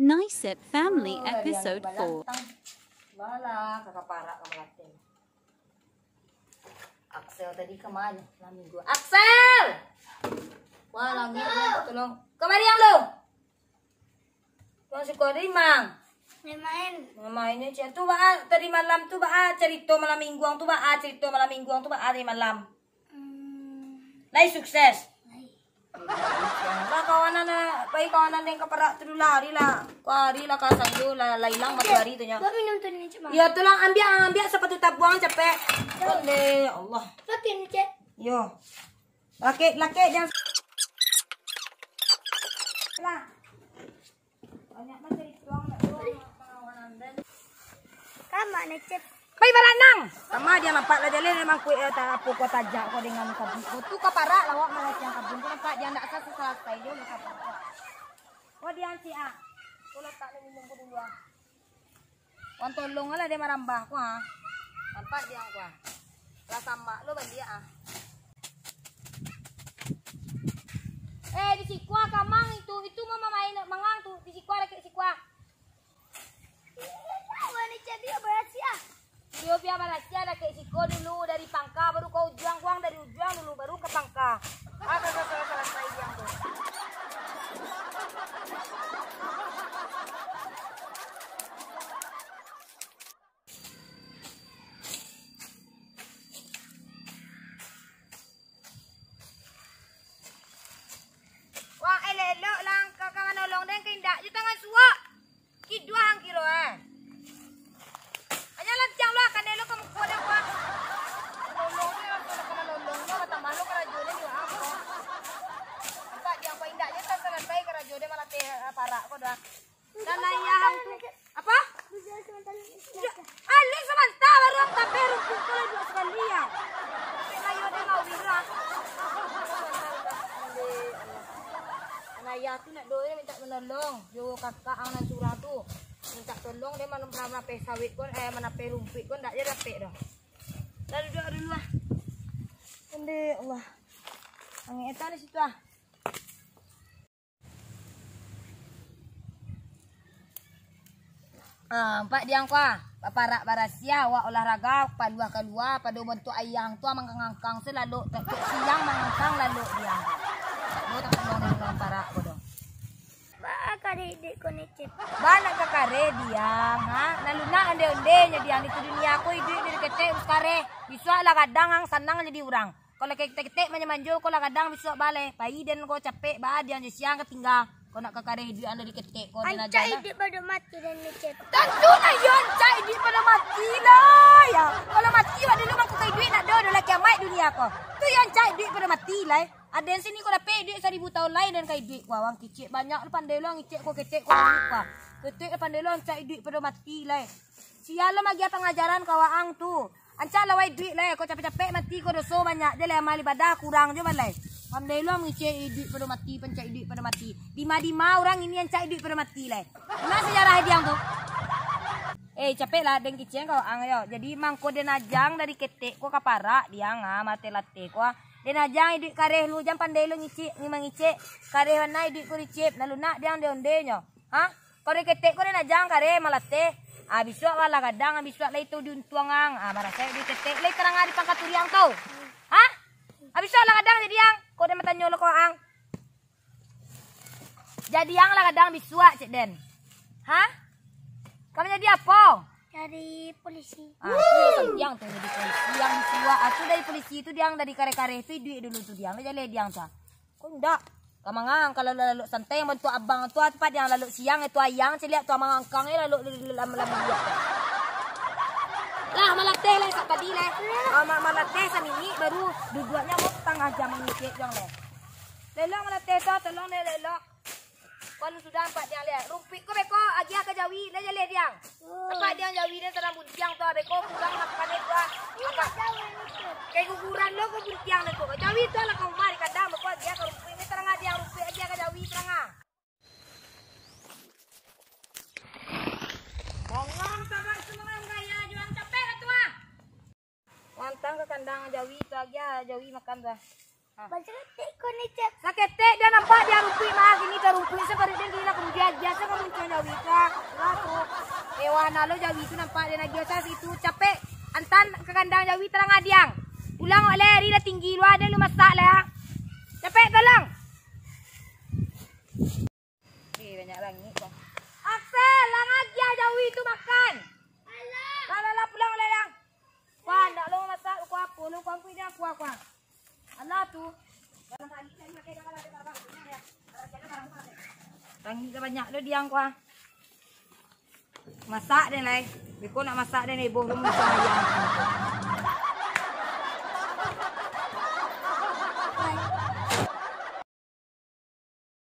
Nice Family Episode 4. Bala, kakapara ka malatin. Axel, tadi kemana? Lami gua. Axel! Wah, lami gua tolong. Kemari yang lo? Tuang si Kori, Mang. Mainnya cik. Tu ba tadi malam tu ba cerita malam mingguang tu ba cerita malam mingguang tu ba hari malam. Lai sukses. Lah kawanan na, pai kawanan yang kapara tu lari lah. Kari lah kasangyo lah lailang matahari tu nya. Bawa minum tu ni cuma. Ya tulang ambil sepatu tabuang capek. Konde Allah. Pakai ni cek. Yo. Laki jangan. Lah. Banyak macam tuang nak kawanan dan. Kama ni cek. Pai baranang. Sama dia nampak lah jalan memang ku tak apa kau tajak kau dengan kabin. Kau tu kapara lawak malah yang kabin. Kau nampak dia nak asal selesai dia nak kapara. Kau dia anti ah. Kau letak ni minum kau dulu ah. Kau tolong lah dia marambah kau ah. Nampak dia kau ah. Lah sama lo bagi dia ah. Di sikwa kamang itu mama main mangang tu di sikwa lagi sikwa. Tahu ni cek dia berhasil. Dia biar rahasia ada kayak siko dulu dari pangka baru kau ujung kuang dari ujung dulu baru ke pangka. Apa selesai yang tu. Wah elok lang kakak menolong dan keindak di tangan suak. Kidua hang kilo Jangan lah kan lo kamu kode gua. Nolong dia kalau nolong lo kata malu kerajo dia juga aku. Enggak dia apa indaknya kan selesai kerajo dia malah parah kok dah. Dan ayah tu apa? Alik sebentar baru tapi rumput kalau dua sekali ya. Ayo dia mau bilang. Ayah tu nak doa minta menolong. Jo kakak anak surah tu. Minta tolong dia mana pe sawit kon mana pe rumput kon ndak je dapet dah. Lalu duduk dulu ah. Ende Allah. Angin eta di situ ah. Empat diang kuah. Paparak barasia wa olahraga padua kalua pada bentuk ayang tu mangkang-angkang selalu siang mangkang lalu diang. Mo tak tolong dengan parak bodoh. Kare dek ko ni cek. Banyak kakare diang, ha? Naluna ande-ande nya diang itu dunia aku hidup dari ketek uskare. Bisa lah kadang ang sanang jadi orang. Kalau ketek manjo kalau kadang bisa balik. Pai den ko capek ba diang siang ketinggal. Kau nak kakare hidup ande di ketek ko dan aja. Ancai hidup pada mati dan ni cek. Tentu lah yo ancai hidup pada mati lah ya. Kalau mati wa dulu mangku kai duit nak do lah kiamat dunia ko. Tu yo ancai hidup pada mati lah. Ada yang sini kau dapat duit 1000 tahun lain dan kai duit kau wang kicik banyak pandai lo ngicik kau ketek kau duit kau. Ketek pandai lo cai duit pada mati lah. Sial lo magi pengajaran kau ang tu. Anca lawai duit lah kau capek-capek mati kau dosa banyak je lah amal ibadah kurang je balai. Pandai lo ngicik duit pada mati pencai duit pada mati. Dima orang ini yang cai duit pada mati lah. Mana sejarah dia tu? Capek lah deng kicik kau ang yo. Jadi mangko den ajang dari ketek kau kapara dia mate latte kau. Den ajang duit kareh lu jam pandai lu ngicik ngimang ngicik kareh warna duit ku ricip lalu nak diang de nyo ha kore ketek kore ajang kareh malate biswa wala kadang biswa lai tu diuntuangang marasa duit ketek lai terang di pangkat turiang tau ha biswa la kadang jadi yang kode mata nyolo ko ang jadi yang la kadang biswa cek den ha kamu jadi apa? Dari polisi. Yang tu jadi polisi yang disuak. Aku dari polisi itu dia dari kare-kare itu duit dulu tu dia. Jadi dia tu. Kau ndak. Kamangang kalau lalu santai yang bantu abang tu tempat yang lalu siang itu ayang saya lihat tu mangangkang ni lalu lama-lama dia. Lah malateh lah sak tadi lah. Malateh samini baru dua-duanya mau setengah jam ngicip yang le. Lelok malateh tu tolong lelok. Kalau sudah empat dia lihat rumput ko beko agi ka jawi le jale diang. Tempat dia jawi dia terang buntiang tu beko kurang makan dia. Apa? Kayak guguran lo ko buntiang le ko. Jawi tu lah kau mari kadang beko dia ka rumput ni terang dia rumput agi ka jawi terang ah. Bongong sangat semangat gaya juang capek lah tu ah. Wantang ke kandang jawi tu agi jawi makan dah. Baca ketek ko ni Cep. Sakit tek dia nampak dia rumpui mah gini dia rumpui seperti dia gila kemudian biasa kamu muncul Jawi ka. Lalu hewan lo Jawi itu nampak dia nak biasa situ capek antan ke kandang Jawi terang adiang. Pulang oleh dia tinggi lu ada lu masak lah. Capek tolong. Banyak lagi kok. Axel, lang aja Jawi itu makan. Alah. Lah pulang oleh lang. Wah, ndak lo masak aku lu aku ini aku. Alah tu. Tangi ke banyak lo diang kuah. Masak deh lai. Biko nak masak deh nih, boh rumah ayam.